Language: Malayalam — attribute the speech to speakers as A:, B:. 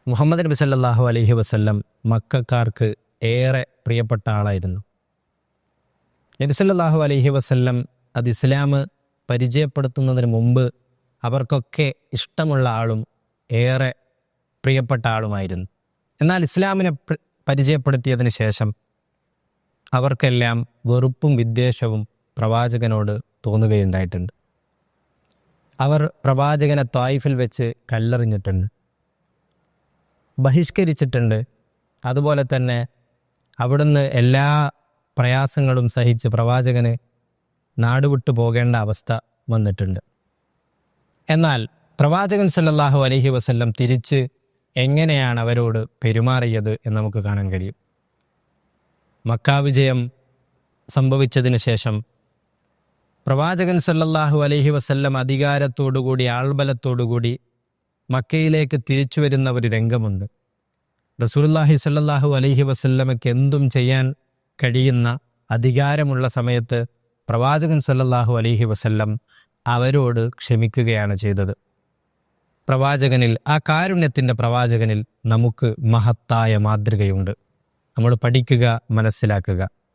A: മുഹമ്മദ് നബി സല്ലല്ലാഹു അലൈഹി വസല്ലം മക്കക്കാർക്ക് ഏറെ പ്രിയപ്പെട്ട ആളായിരുന്നു. നബി സല്ലല്ലാഹു അലൈഹി വസല്ലം അത് ഇസ്ലാം പരിചയപ്പെടുത്തുന്നതിന് മുമ്പ് അവർക്കൊക്കെ ഇഷ്ടമുള്ള ആളും ഏറെ പ്രിയപ്പെട്ട ആളുമായിരുന്നു. എന്നാൽ ഇസ്ലാമിനെ പരിചയപ്പെടുത്തിയതിന് ശേഷം അവർക്കെല്ലാം വെറുപ്പും വിദ്വേഷവും പ്രവാചകനോട് തോന്നുകയുണ്ടായിട്ടുണ്ട്. അവർ പ്രവാചകനെ ത്വായിഫിൽ വെച്ച് കല്ലെറിഞ്ഞിട്ടുണ്ട്, ബഹിഷ്കരിച്ചിട്ടുണ്ട്. അതുപോലെ തന്നെ അവിടുന്ന് എല്ലാ പ്രയാസങ്ങളും സഹിച്ച് പ്രവാചകന് നാടുവിട്ടു പോകേണ്ട അവസ്ഥ വന്നിട്ടുണ്ട്. എന്നാൽ പ്രവാചകൻ സല്ലല്ലാഹു അലൈഹി വസല്ലം തിരിച്ച് എങ്ങനെയാണ് അവരോട് പെരുമാറിയത് എന്ന് നമുക്ക് കാണാൻ കഴിയും. മക്ക വിജയം സംഭവിച്ചതിന് ശേഷം പ്രവാചകൻ സല്ലല്ലാഹു അലൈഹി വസല്ലം അധികാരത്തോടുകൂടി ആൾബലത്തോടുകൂടി മക്കയിലേക്ക് തിരിച്ചു വരുന്ന ഒരു രംഗമുണ്ട്. റസൂലുള്ളാഹി സല്ലല്ലാഹു അലൈഹി വസല്ലമയ്ക്ക് എന്തും ചെയ്യാൻ കഴിയുന്ന അധികാരമുള്ള സമയത്ത് പ്രവാചകൻ സല്ലല്ലാഹു അലൈഹി വസല്ലം അവരോട് ക്ഷമിക്കുകയാണ് ചെയ്തത്. പ്രവാചകനിൽ, ആ കാരുണ്യത്തിൻ്റെ പ്രവാചകനിൽ നമുക്ക് മഹത്തായ മാതൃകയുണ്ട്. നമ്മൾ പഠിക്കുക, മനസ്സിലാക്കുക.